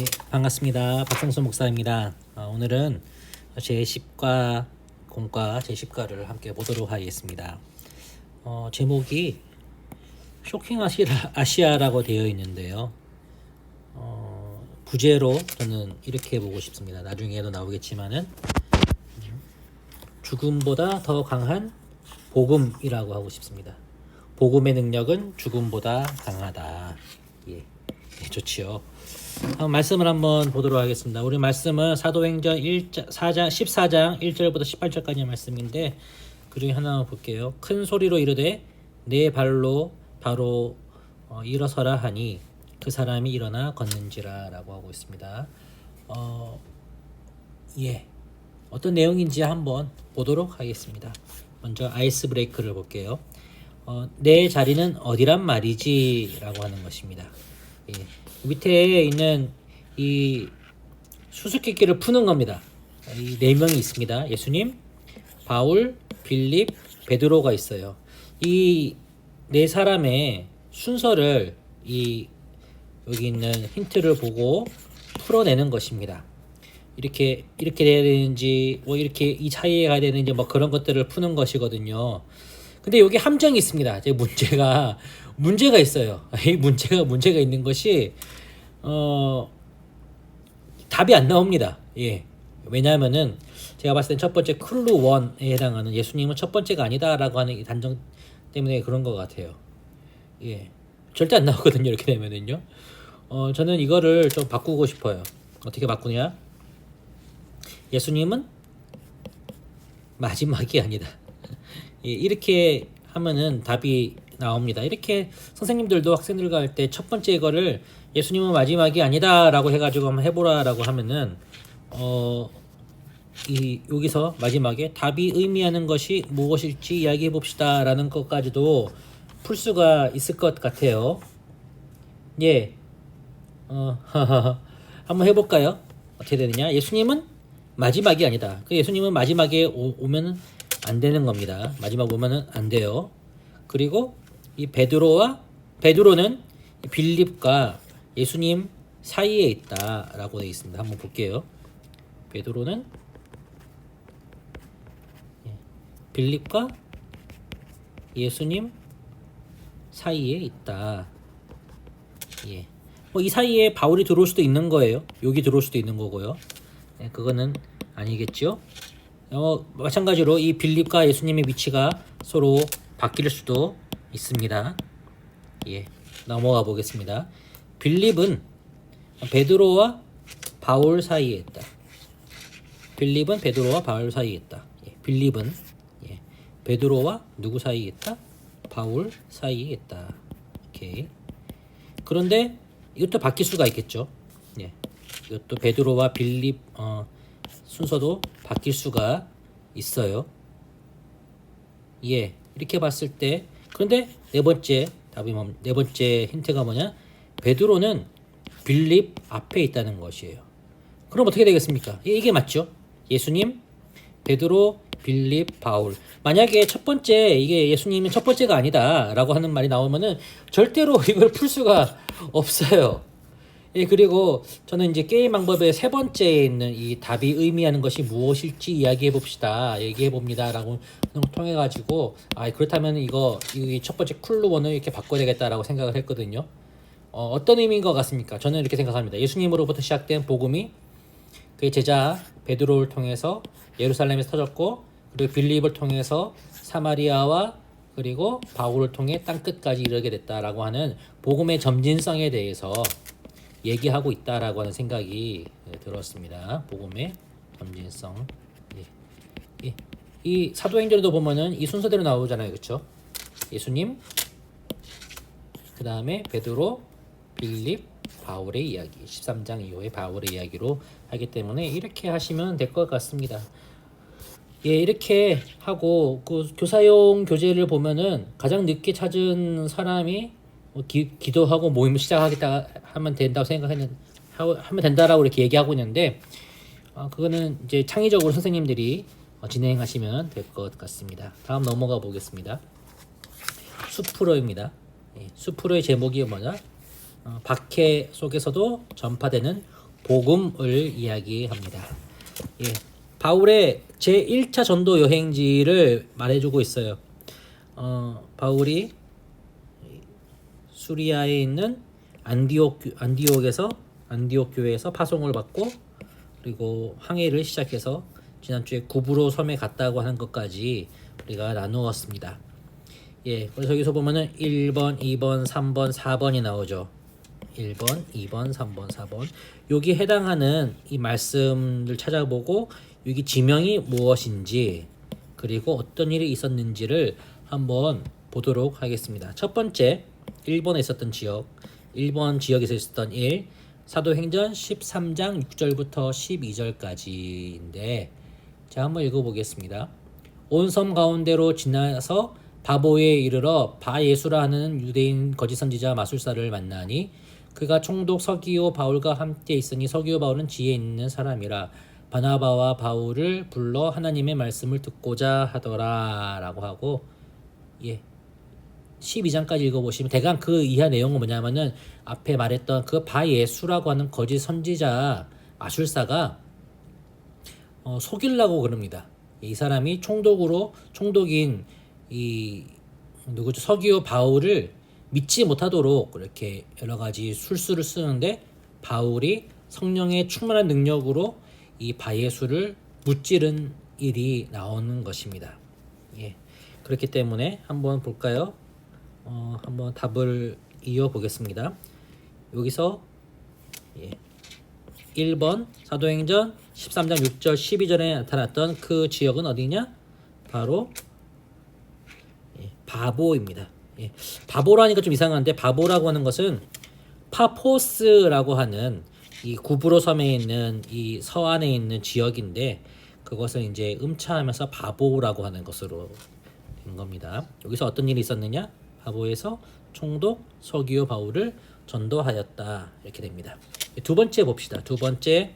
예, 반갑습니다. 박성수 목사입니다. 오늘은 제10과 공과 제10과를 함께 보도록 하겠습니다. 제목이 쇼킹 아시아라고 되어 있는데요. 부제로 저는 이렇게 보고 싶습니다. 나중에도 나오겠지만은 죽음보다 더 강한 복음이라고 하고 싶습니다. 복음의 능력은 죽음보다 강하다. 예, 좋지요. 말씀을 한번 보도록 하겠습니다. 우리 말씀은 사도행전 14장 1절부터 18절까지의 말씀인데 그 중에 하나 볼게요. 큰 소리로 이르되 내 발로 바로 일어서라 하니 그 사람이 일어나 걷는지라 라고 하고 있습니다. 어떤 내용인지 한번 보도록 하겠습니다. 먼저 아이스 브레이크를 볼게요. 내 자리는 어디란 말이지 라고 하는 것입니다. 밑에 있는 이 수수께끼를 푸는 겁니다. 이 네 명이 있습니다. 예수님, 바울, 빌립, 베드로가 있어요. 이 네 사람의 순서를 여기 있는 힌트를 보고 풀어내는 것입니다. 이렇게 돼야 되는지, 이렇게 이 사이에 가야 되는지, 그런 것들을 푸는 것이거든요. 근데 여기 함정이 있습니다. 제 문제가 있어요. 이 문제가 있는 것이, 답이 안 나옵니다. 예. 왜냐하면은, 제가 봤을 땐 첫 번째 클루 1에 해당하는 예수님은 첫 번째가 아니다라고 하는 이 단정 때문에 그런 것 같아요. 예. 절대 안 나오거든요. 이렇게 되면은요. 저는 이거를 좀 바꾸고 싶어요. 어떻게 바꾸냐? 예수님은 마지막이 아니다. 예, 이렇게 하면은 답이 나옵니다. 이렇게 선생님들도 학생들과 할 때 첫 번째 이거를 예수님은 마지막이 아니다라고 해가지고 한번 해보라라고 하면은 여기서 마지막에 답이 의미하는 것이 무엇일지 이야기해 봅시다라는 것까지도 풀 수가 있을 것 같아요. 예, 한번 해볼까요? 어떻게 되느냐? 예수님은 마지막이 아니다. 예수님은 마지막에 오면은 안 되는 겁니다. 마지막 오면은 안 돼요. 그리고 이 베드로는 빌립과 예수님 사이에 있다라고 되어 있습니다. 한번 볼게요. 베드로는 빌립과 예수님 사이에 있다. 예. 이 사이에 바울이 들어올 수도 있는 거예요. 여기 들어올 수도 있는 거고요. 예, 그거는 아니겠죠. 마찬가지로 이 빌립과 예수님의 위치가 서로 바뀔 수도 있습니다. 예, 넘어가 보겠습니다. 빌립은 베드로와 바울 사이에 있다. 빌립은 베드로와 바울 사이에 있다. 예, 빌립은 베드로와 누구 사이에 있다? 바울 사이에 있다. 오케이. 그런데 이것도 바뀔 수가 있겠죠. 예, 이것도 베드로와 빌립 순서도 바뀔 수가 있어요. 예, 이렇게 봤을 때 그런데 네 번째 힌트가 뭐냐? 베드로는 빌립 앞에 있다는 것이에요. 그럼 어떻게 되겠습니까? 이게 맞죠? 예수님, 베드로, 빌립, 바울. 만약에 첫 번째 이게 예수님은 첫 번째가 아니다라고 하는 말이 나오면은 절대로 이걸 풀 수가 없어요. 예, 그리고 저는 이제 게임 방법의 세 번째에 있는 이 답이 의미하는 것이 무엇일지 이야기해 봅시다. 얘기해 봅니다라고 통해 가지고 그렇다면 이 첫 번째 클루원을 이렇게 바꿔야 되겠다라고 생각을 했거든요. 어떤 의미인 것 같습니까? 저는 이렇게 생각합니다. 예수님으로부터 시작된 복음이 그의 제자 베드로를 통해서 예루살렘에서 터졌고, 그리고 빌립을 통해서 사마리아와 그리고 바울을 통해 땅끝까지 이르게 됐다라고 하는 복음의 점진성에 대해서 얘기하고 있다라고 하는 생각이 들었습니다. 복음의 점진성. 예. 이 사도행전에도 보면은 이 순서대로 나오잖아요. 그렇죠? 예수님, 그 다음에 베드로, 빌립, 바울의 이야기, 13장 이후의 바울의 이야기로 하기 때문에 이렇게 하시면 될 것 같습니다. 예, 이렇게 하고 그 교사용 교재를 보면은 가장 늦게 찾은 사람이 기도하고 모임을 시작하겠다 하면 된다고 하면 된다라고 이렇게 얘기하고 있는데 그거는 이제 창의적으로 선생님들이 진행하시면 될 것 같습니다. 다음 넘어가 보겠습니다. 수프로입니다. 수프로의 제목이 뭐냐? 박해 속에서도 전파되는 복음을 이야기합니다. 예, 바울의 제1차 전도 여행지를 말해주고 있어요. 바울이 수리아에 있는 안디옥 교회에서 파송을 받고 그리고 항해를 시작해서 지난주에 구브로 섬에 갔다고 하는 것까지 우리가 나누었습니다. 예, 그래서 여기서 보면은 1번, 2번, 3번, 4번이 나오죠. 1번, 2번, 3번, 4번. 여기 해당하는 이 말씀을 찾아보고 여기 지명이 무엇인지 그리고 어떤 일이 있었는지를 한번 보도록 하겠습니다. 첫 번째, 1번에 있었던 지역, 1번 지역에서 있었던 일, 사도행전 13장 6절부터 12절까지인데 자, 한번 읽어보겠습니다. 온 섬 가운데로 지나서 바보에 이르러 바예수라 하는 유대인 거짓 선지자 마술사를 만나니 그가 총독 서기오 바울과 함께 있으니 서기오 바울은 지혜 있는 사람이라 바나바와 바울을 불러 하나님의 말씀을 듣고자 하더라 라고 하고 예 12장까지 읽어보시면 대강 그 이하 내용은 뭐냐면은 앞에 말했던 그 바예수라고 하는 거짓 선지자 마술사가 속이려고 그럽니다. 이 사람이 총독인 이 누구죠? 서기오 바울을 믿지 못하도록 이렇게 여러 가지 술수를 쓰는데 바울이 성령의 충만한 능력으로 이 바예수를 무찌른 일이 나오는 것입니다. 예. 그렇기 때문에 한번 볼까요? 한번 답을 이어 보겠습니다. 여기서 1번 사도행전 13장 6절 12절에 나타났던 그 지역은 어디냐? 바로 바보입니다. 바보라니까 좀 이상한데 바보라고 하는 것은 파포스라고 하는 이 구브로 섬에 있는 이 서안에 있는 지역인데 그것을 이제 음차하면서 바보라고 하는 것으로 된 겁니다. 여기서 어떤 일이 있었느냐? 바보에서 총독 서기오 바울을 전도하였다 이렇게 됩니다. 두 번째 봅시다. 두 번째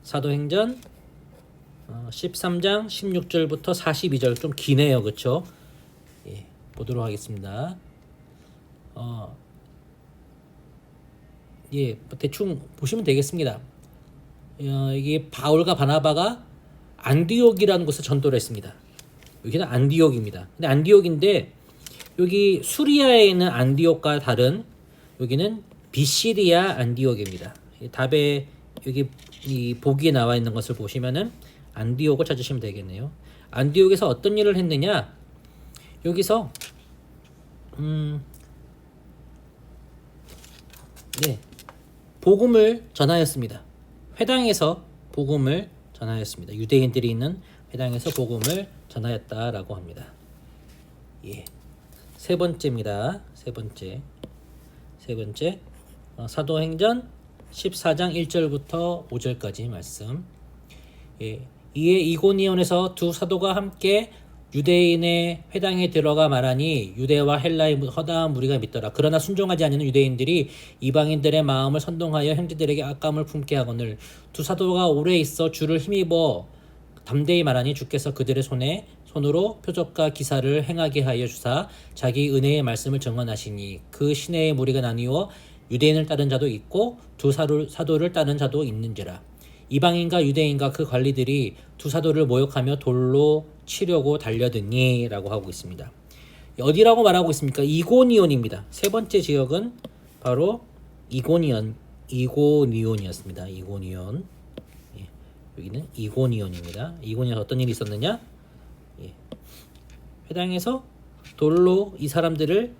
사도행전 13장 16절부터 42절 좀 기네요, 그렇죠? 예, 보도록 하겠습니다. 예, 대충 보시면 되겠습니다. 이게 바울과 바나바가 안디옥이라는 곳에 전도를 했습니다. 여기는 안디옥입니다. 근데 안디옥인데 여기 수리아에 있는 안디옥과 다른 여기는 비시리아 안디옥입니다. 답에 여기 이 보기에 나와 있는 것을 보시면은 안디옥을 찾으시면 되겠네요. 안디옥에서 어떤 일을 했느냐? 여기서 복음을 전하였습니다. 회당에서 복음을 전하였습니다. 유대인들이 있는 회당에서 복음을 전하였다라고 합니다. 예. 세 번째입니다. 세 번째. 사도행전 14장 1절부터 5절까지 말씀. 예. 이에 이고니온에서 두 사도가 함께 유대인의 회당에 들어가 말하니 유대와 헬라의 허다한 무리가 믿더라. 그러나 순종하지 않는 유대인들이 이방인들의 마음을 선동하여 형제들에게 악감을 품게 하거늘 두 사도가 오래 있어 주를 힘입어 담대히 말하니 주께서 그들의 손으로 표적과 기사를 행하게 하여 주사 자기 은혜의 말씀을 증언하시니 그 시내의 무리가 나뉘어 유대인을 따른 자도 있고 두 사도를 따른 자도 있는지라. 이방인과 유대인과 그 관리들이 두 사도를 모욕하며 돌로 치려고 달려드니 라고 하고 있습니다. 어디라고 말하고 있습니까? 이고니온입니다. 세 번째 지역은 바로 이고니온이었습니다. 이고니온. 예, 여기는 이고니온입니다. 이고니온에 어떤 일이 있었느냐? 예, 회당에서 돌로 이 사도들을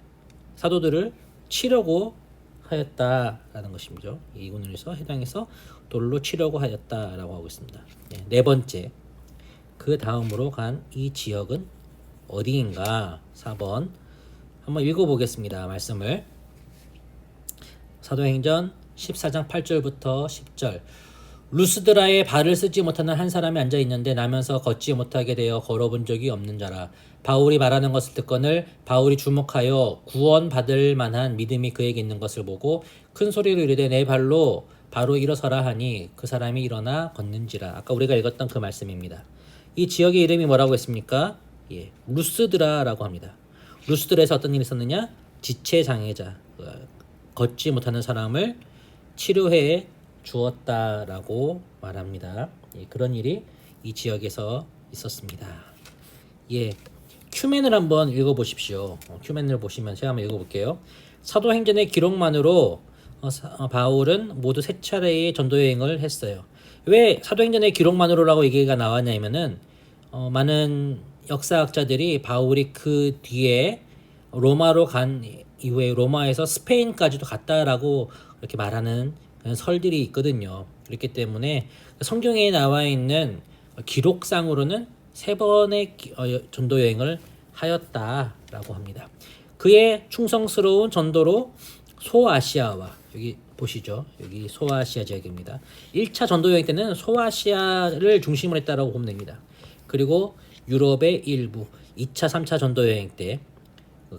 치려고 하였다라는 것이죠. 이고니온에서 회당에서 돌로 치려고 하였다라고 하고 있습니다. 네 번째, 그 다음으로 간 이 지역은 어디인가? 4번 한번 읽어보겠습니다. 말씀을 사도행전 14장 8절부터 10절 루스드라에 발을 쓰지 못하는 한 사람이 앉아있는데 나면서 걷지 못하게 되어 걸어본 적이 없는 자라. 바울이 말하는 것을 듣거늘 바울이 주목하여 구원받을 만한 믿음이 그에게 있는 것을 보고 큰 소리로 이르되 내 발로 바로 일어서라 하니 그 사람이 일어나 걷는지라. 아까 우리가 읽었던 그 말씀입니다. 이 지역의 이름이 뭐라고 했습니까? 예, 루스드라라고 합니다. 루스드라에서 어떤 일이 있었느냐? 지체장애자, 걷지 못하는 사람을 치료해 주었다라고 말합니다. 예, 그런 일이 이 지역에서 있었습니다. 예, 큐멘을 한번 읽어보십시오. 큐멘을 보시면 제가 한번 읽어볼게요. 사도행전의 기록만으로 바울은 모두 세 차례의 전도 여행을 했어요. 왜 사도행전의 기록만으로라고 얘기가 나왔냐면은 많은 역사학자들이 바울이 그 뒤에 로마로 간 이후에 로마에서 스페인까지도 갔다라고 이렇게 말하는 설들이 있거든요. 그렇기 때문에 성경에 나와 있는 기록상으로는 세 번의 전도 여행을 하였다라고 합니다. 그의 충성스러운 전도로 소아시아와 여기 보시죠. 여기 소아시아 지역입니다. 1차 전도 여행 때는 소아시아를 중심으로 했다라고 보면 됩니다. 그리고 유럽의 일부 2차, 3차 전도 여행 때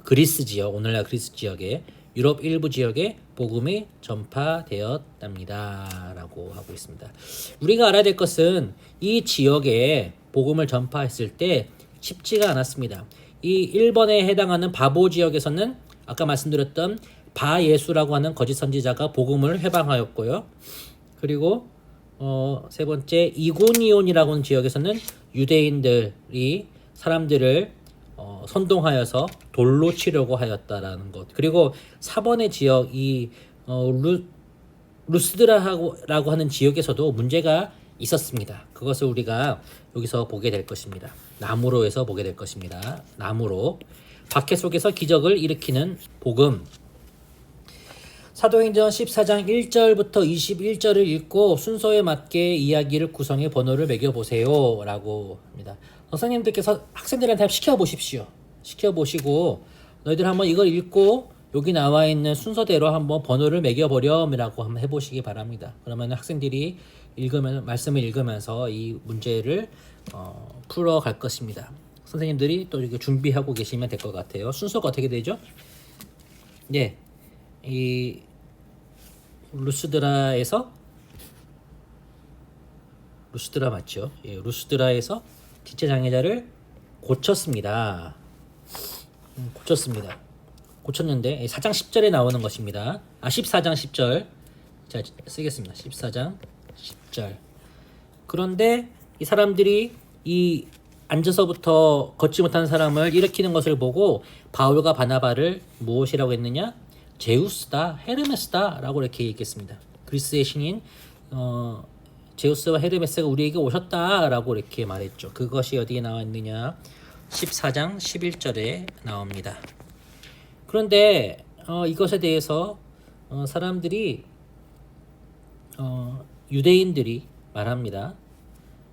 그리스 지역, 오늘날 그리스 지역에 유럽 일부 지역에 복음이 전파되었답니다. 라고 하고 있습니다. 우리가 알아야 될 것은 이 지역에 복음을 전파했을 때 쉽지가 않았습니다. 이 1번에 해당하는 바보 지역에서는 아까 말씀드렸던 바예수라고 하는 거짓 선지자가 복음을 회방하였고요. 그리고 세 번째 이고니온이라고 하는 지역에서는 유대인들이 사람들을 선동하여서 돌로 치려고 하였다라는 것. 그리고 4번의 지역 이 루스드라라고 하는 지역에서도 문제가 있었습니다. 그것을 우리가 여기서 보게 될 것입니다. 나무로에서 보게 될 것입니다. 나무로 박해 속에서 기적을 일으키는 복음. 사도행전 14장 1절부터 21절을 읽고 순서에 맞게 이야기를 구성해 번호를 매겨보세요 라고 합니다. 선생님들께서 학생들한테 시켜보십시오. 시켜보시고 너희들 한번 이걸 읽고 여기 나와 있는 순서대로 한번 번호를 매겨보렴이라고 한번 해보시기 바랍니다. 그러면 학생들이 말씀을 읽으면서 이 문제를 풀어갈 것입니다. 선생님들이 또 이렇게 준비하고 계시면 될 것 같아요. 순서가 어떻게 되죠? 네, 이 루스드라 맞죠? 예, 루스드라에서 지체 장애자를 고쳤습니다. 고쳤는데 4장 10절에 나오는 것입니다. 14장 10절 자 쓰겠습니다. 14장 10절. 그런데 이 사람들이 이 앉아서부터 걷지 못하는 사람을 일으키는 것을 보고 바울과 바나바를 무엇이라고 했느냐? 제우스다, 헤르메스다 라고 이렇게 얘기했습니다. 그리스의 신인 제우스와 헤르메스가 우리에게 오셨다 라고 이렇게 말했죠. 그것이 어디에 나와 있느냐? 14장 11절에 나옵니다. 그런데 이것에 대해서 사람들이 유대인들이 말합니다.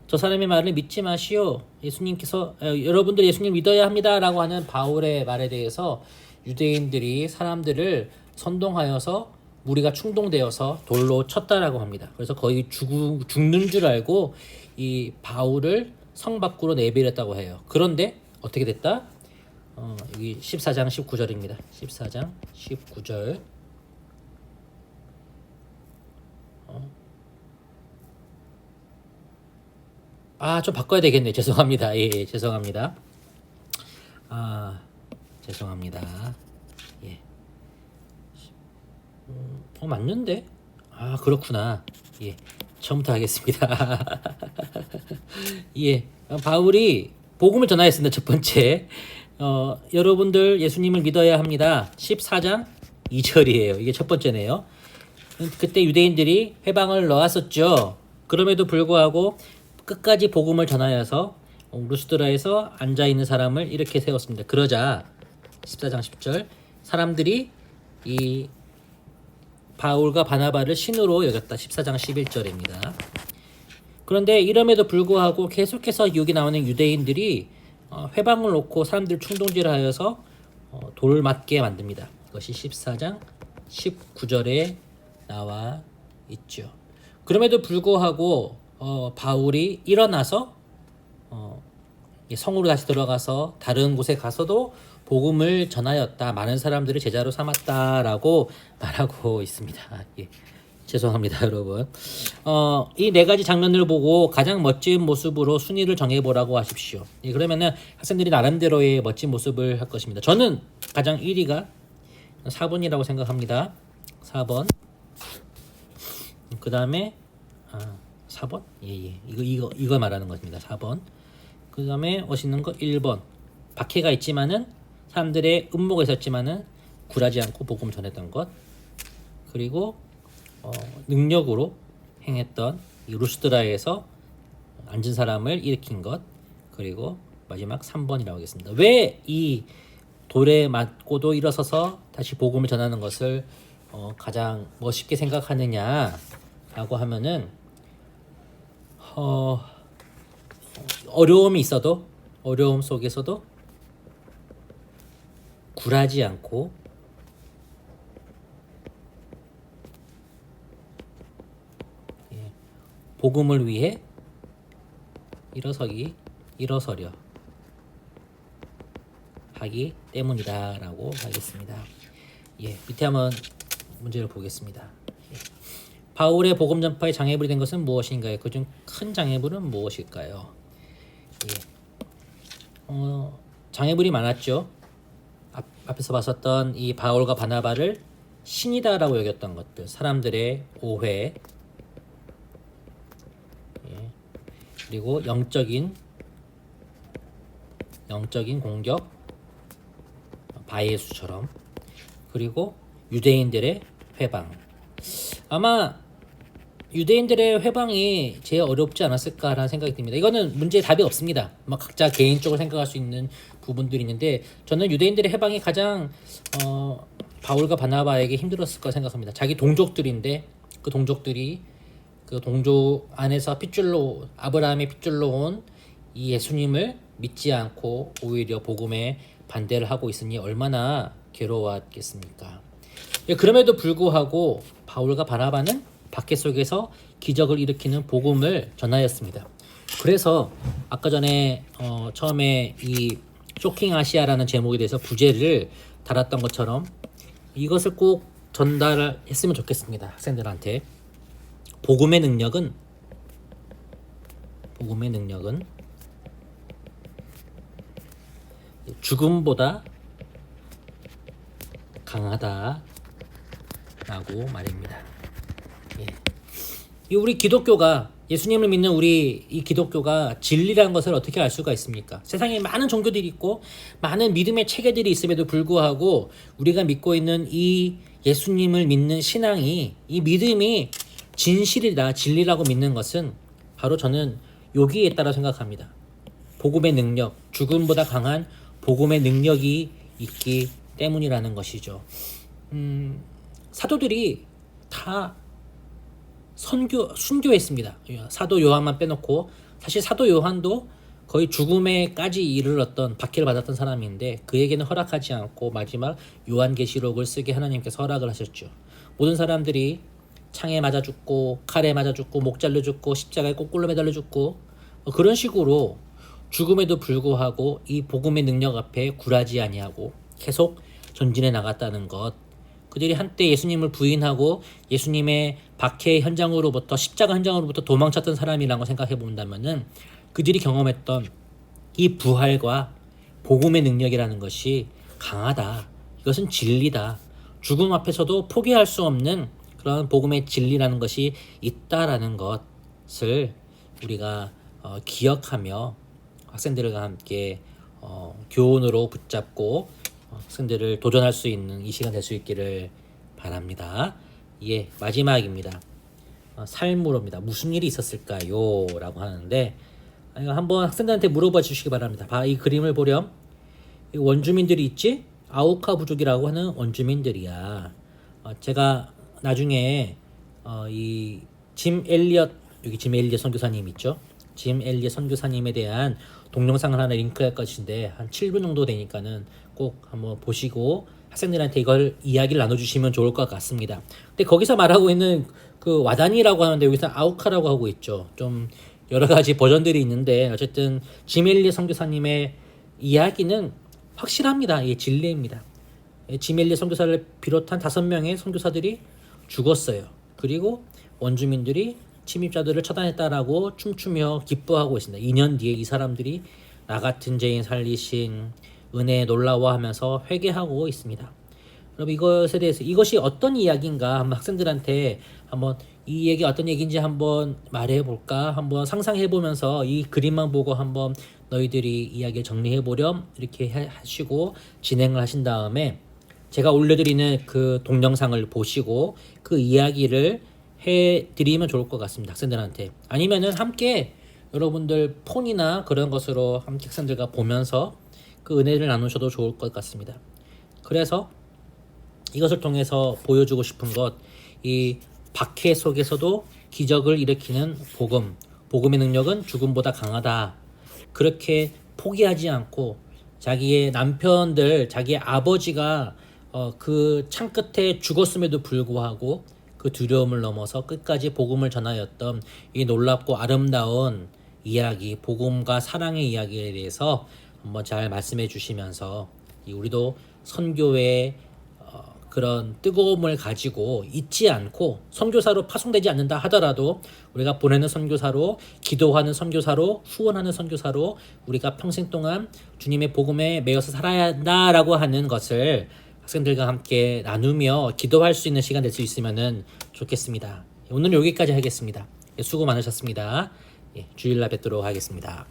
저 사람의 말을 믿지 마시오. 예수님께서 여러분들 예수님 믿어야 합니다 라고 하는 바울의 말에 대해서 유대인들이 사람들을 선동하여서 무리가 충동되어서 돌로 쳤다라고 합니다. 그래서 거의 죽는 줄 알고 이 바울을 성 밖으로 내버렸다고 해요. 그런데 어떻게 됐다? 여기 14장 19절입니다. 14장 19절. 좀 바꿔야 되겠네. 죄송합니다. 예, 죄송합니다. 죄송합니다. 예. 맞는데? 그렇구나. 예. 처음부터 하겠습니다. 예. 바울이 복음을 전하였습니다. 첫 번째. 여러분들 예수님을 믿어야 합니다. 14장 2절이에요. 이게 첫 번째네요. 그때 유대인들이 회방을 넣었었죠. 그럼에도 불구하고 끝까지 복음을 전하여서 루스드라에서 앉아있는 사람을 이렇게 세웠습니다. 그러자 14장 10절 사람들이 이 바울과 바나바를 신으로 여겼다. 14장 11절입니다. 그런데 이럼에도 불구하고 계속해서 여기 나오는 유대인들이 회방을 놓고 사람들 충동질하여서 돌을 맞게 만듭니다. 이것이 14장 19절에 나와 있죠. 그럼에도 불구하고 바울이 일어나서 성으로 다시 들어가서 다른 곳에 가서도 복음을 전하였다. 많은 사람들을 제자로 삼았다라고 말하고 있습니다. 예. 죄송합니다, 여러분. 이 네 가지 장면을 보고 가장 멋진 모습으로 순위를 정해보라고 하십시오. 예, 그러면은 학생들이 나름대로의 멋진 모습을 할 것입니다. 저는 가장 1위가 4번이라고 생각합니다. 4번. 그 다음에 4번? 예. 이거 말하는 것입니다. 4번. 그 다음에 멋있는 거 1번. 박해가 있지만은 사람들의 음모가 있었지만은 굴하지 않고 복음 전했던 것. 그리고 능력으로 행했던 이 루스드라에서 앉은 사람을 일으킨 것. 그리고 마지막 3번이라고 하겠습니다. 왜 이 돌에 맞고도 일어서서 다시 복음을 전하는 것을 가장 멋있게 생각하느냐라고 하면은 어려움이 있어도 어려움 속에서도 굴하지 않고 복음을 위해 일어서려 하기 때문이다라고 하겠습니다. 밑에 한번 문제를 보겠습니다. 바울의 복음 전파에 장애물이 된 것은 무엇인가요? 그중 큰 장애물은 무엇일까요? 장애물이 많았죠. 앞에서 봤었던 이 바울과 바나바를 신이다라고 여겼던 것들, 사람들의 오해, 그리고 영적인 공격, 바예수처럼, 그리고 유대인들의 회방. 아마 유대인들의 회방이 제일 어렵지 않았을까라는 생각이 듭니다. 이거는 문제의 답이 없습니다. 각자 개인적으로 생각할 수 있는 부분들이 있는데 저는 유대인들의 회방이 가장 바울과 바나바에게 힘들었을 거라 생각합니다. 자기 동족들인데 그 동족들이 그 동족 안에서 아브라함의 핏줄로 온 이 예수님을 믿지 않고 오히려 복음에 반대를 하고 있으니 얼마나 괴로웠겠습니까? 그럼에도 불구하고 바울과 바나바는 박해 속에서 기적을 일으키는 복음을 전하였습니다. 그래서 아까 전에 처음에 이 쇼킹 아시아라는 제목에 대해서 부제를 달았던 것처럼 이것을 꼭 전달했으면 좋겠습니다. 학생들한테. 복음의 능력은 죽음보다 강하다라고 말입니다. 우리 기독교가 예수님을 믿는 우리 이 기독교가 진리라는 것을 어떻게 알 수가 있습니까? 세상에 많은 종교들이 있고 많은 믿음의 체계들이 있음에도 불구하고 우리가 믿고 있는 이 예수님을 믿는 신앙이, 이 믿음이 진리라고 믿는 것은 바로 저는 여기에 있다고 생각합니다. 복음의 능력, 죽음보다 강한 복음의 능력이 있기 때문이라는 것이죠. 사도들이 다 순교했습니다. 사도 요한만 빼놓고 사실 사도 요한도 거의 죽음에까지 이르렀던 박해를 받았던 사람인데 그에게는 허락하지 않고 마지막 요한계시록을 쓰게 하나님께서 허락을 하셨죠. 모든 사람들이 창에 맞아 죽고 칼에 맞아 죽고 목 잘려 죽고 십자가에 거꾸로 매달려 죽고 그런 식으로 죽음에도 불구하고 이 복음의 능력 앞에 굴하지 아니하고 계속 전진해 나갔다는 것. 그들이 한때 예수님을 부인하고 예수님의 박해 현장으로부터 십자가 현장으로부터 도망쳤던 사람이라고 생각해 본다면은 그들이 경험했던 이 부활과 복음의 능력이라는 것이 강하다. 이것은 진리다. 죽음 앞에서도 포기할 수 없는 그런 복음의 진리라는 것이 있다라는 것을 우리가 기억하며 학생들과 함께 교훈으로 붙잡고 학생들을 도전할 수 있는 이 시간 될 수 있기를 바랍니다. 마지막입니다. 삶으로입니다. 무슨 일이 있었을까요? 라고 하는데 한번 학생들한테 물어봐 주시기 바랍니다. 이 그림을 보렴. 원주민들이 있지? 아우카 부족이라고 하는 원주민들이야. 제가 나중에 이 짐 엘리엇, 여기 짐 엘리엇 선교사님 있죠? 짐 엘리엇 선교사님에 대한 동영상을 하나 링크할 것인데 한 7분 정도 되니까는 꼭 한번 보시고 학생들한테 이걸 이야기를 나눠주시면 좋을 것 같습니다. 근데 거기서 말하고 있는 그 와다니라고 하는데 여기서 아우카라고 하고 있죠. 좀 여러 가지 버전들이 있는데 어쨌든 짐 엘리엇 선교사님의 이야기는 확실합니다. 이게 진리입니다. 짐 엘리엇 선교사를 비롯한 5명의 선교사들이 죽었어요. 그리고 원주민들이 침입자들을 처단했다라고 춤추며 기뻐하고 있습니다. 2년 뒤에 이 사람들이 나 같은 죄인 살리신 은혜에 놀라워하면서 회개하고 있습니다. 여러분 이것에 대해서 이것이 어떤 이야기인가 한번 학생들한테 한번 이 얘기 어떤 얘기인지 한번 말해볼까? 한번 상상해보면서 이 그림만 보고 한번 너희들이 이야기를 정리해보렴 이렇게 하시고 진행을 하신 다음에 제가 올려드리는 그 동영상을 보시고 그 이야기를 해드리면 좋을 것 같습니다. 학생들한테. 아니면은 함께 여러분들 폰이나 그런 것으로 함께 학생들과 보면서 그 은혜를 나누셔도 좋을 것 같습니다. 그래서 이것을 통해서 보여주고 싶은 것, 이 박해 속에서도 기적을 일으키는 복음, 복음의 능력은 죽음보다 강하다. 그렇게 포기하지 않고 자기의 남편들, 자기의 아버지가 그 창끝에 죽었음에도 불구하고 그 두려움을 넘어서 끝까지 복음을 전하였던 이 놀랍고 아름다운 이야기, 복음과 사랑의 이야기에 대해서 한번 잘 말씀해 주시면서 우리도 선교의 그런 뜨거움을 가지고 잊지 않고 선교사로 파송되지 않는다 하더라도 우리가 보내는 선교사로, 기도하는 선교사로, 후원하는 선교사로 우리가 평생 동안 주님의 복음에 매여서 살아야 한다라고 하는 것을 학생들과 함께 나누며 기도할 수 있는 시간 될 수 있으면 좋겠습니다. 오늘 여기까지 하겠습니다. 수고 많으셨습니다. 주일날 뵙도록 하겠습니다.